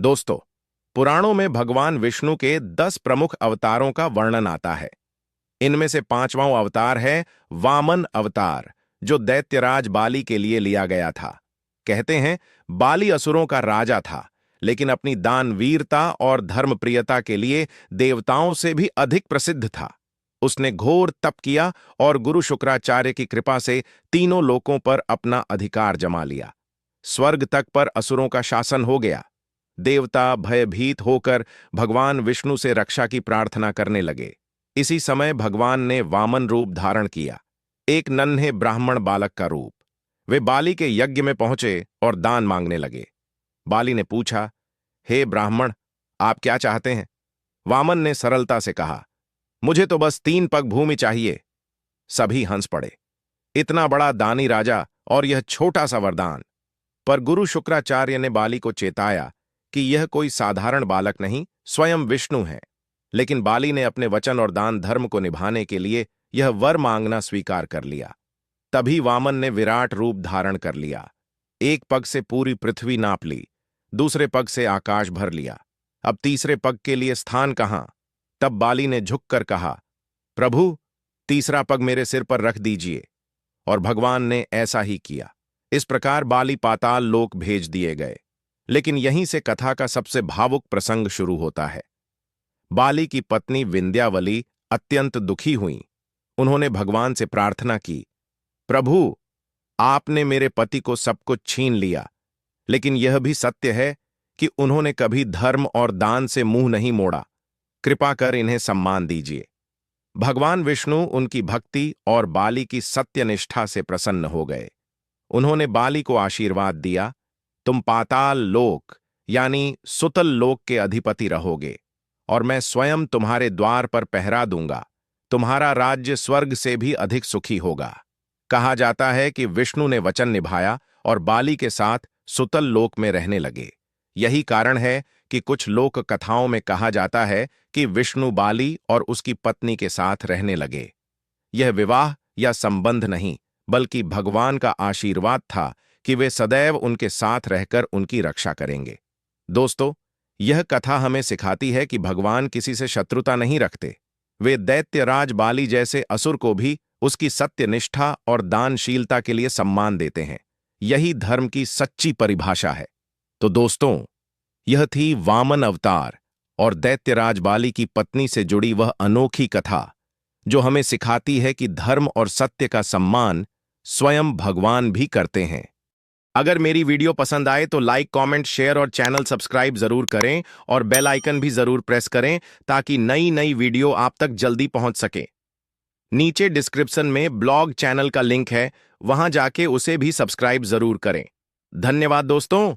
दोस्तों, पुराणों में भगवान विष्णु के 10 प्रमुख अवतारों का वर्णन आता है। इनमें से 5वां अवतार है वामन अवतार, जो दैत्यराज बाली के लिए लिया गया था। कहते हैं बाली असुरों का राजा था, लेकिन अपनी दानवीरता और धर्मप्रियता के लिए देवताओं से भी अधिक प्रसिद्ध था। उसने घोर तप किया और गुरु शुक्राचार्य की कृपा से तीनों लोकों पर अपना अधिकार जमा लिया। स्वर्ग तक पर असुरों का शासन हो गया। देवता भयभीत होकर भगवान विष्णु से रक्षा की प्रार्थना करने लगे। इसी समय भगवान ने वामन रूप धारण किया, एक नन्हे ब्राह्मण बालक का रूप। वे बाली के यज्ञ में पहुंचे और दान मांगने लगे। बाली ने पूछा, हे ब्राह्मण, आप क्या चाहते हैं? वामन ने सरलता से कहा, मुझे तो बस 3 पग भूमि चाहिए। सभी हंस पड़े। इतना बड़ा दानी राजा और यह छोटा सा वरदान। पर गुरु शुक्राचार्य ने बाली को चेताया कि यह कोई साधारण बालक नहीं, स्वयं विष्णु है। लेकिन बाली ने अपने वचन और दान धर्म को निभाने के लिए यह वर मांगना स्वीकार कर लिया। तभी वामन ने विराट रूप धारण कर लिया। एक पग से पूरी पृथ्वी नाप ली, दूसरे पग से आकाश भर लिया। अब तीसरे पग के लिए स्थान कहां? तब बाली ने झुककर कहा, प्रभु, तीसरा पग मेरे सिर पर रख दीजिए। और भगवान ने ऐसा ही किया। इस प्रकार बाली पाताल लोक भेज दिए गए। लेकिन यहीं से कथा का सबसे भावुक प्रसंग शुरू होता है। बाली की पत्नी विंध्यावली अत्यंत दुखी हुई। उन्होंने भगवान से प्रार्थना की, प्रभु, आपने मेरे पति को सब कुछ छीन लिया, लेकिन यह भी सत्य है कि उन्होंने कभी धर्म और दान से मुंह नहीं मोड़ा। कृपा कर इन्हें सम्मान दीजिए। भगवान विष्णु उनकी भक्ति और बाली की सत्यनिष्ठा से प्रसन्न हो गए। उन्होंने बाली को आशीर्वाद दिया, तुम पाताल लोक यानी सुतल लोक के अधिपति रहोगे, और मैं स्वयं तुम्हारे द्वार पर पहरा दूंगा। तुम्हारा राज्य स्वर्ग से भी अधिक सुखी होगा। कहा जाता है कि विष्णु ने वचन निभाया और बाली के साथ सुतल लोक में रहने लगे। यही कारण है कि कुछ लोक कथाओं में कहा जाता है कि विष्णु बाली और उसकी पत्नी के साथ रहने लगे। यह विवाह या संबंध नहीं, बल्कि भगवान का आशीर्वाद था कि वे सदैव उनके साथ रहकर उनकी रक्षा करेंगे। दोस्तों, यह कथा हमें सिखाती है कि भगवान किसी से शत्रुता नहीं रखते। वे दैत्यराज बाली जैसे असुर को भी उसकी सत्यनिष्ठा और दानशीलता के लिए सम्मान देते हैं। यही धर्म की सच्ची परिभाषा है। तो दोस्तों, यह थी वामन अवतार और दैत्यराज बाली की पत्नी से जुड़ी वह अनोखी कथा, जो हमें सिखाती है कि धर्म और सत्य का सम्मान स्वयं भगवान भी करते हैं। अगर मेरी वीडियो पसंद आए तो लाइक, कमेंट, शेयर और चैनल सब्सक्राइब जरूर करें और बेल आइकन भी जरूर प्रेस करें ताकि नई नई वीडियो आप तक जल्दी पहुंच सके। नीचे डिस्क्रिप्शन में ब्लॉग चैनल का लिंक है, वहां जाके उसे भी सब्सक्राइब जरूर करें। धन्यवाद दोस्तों।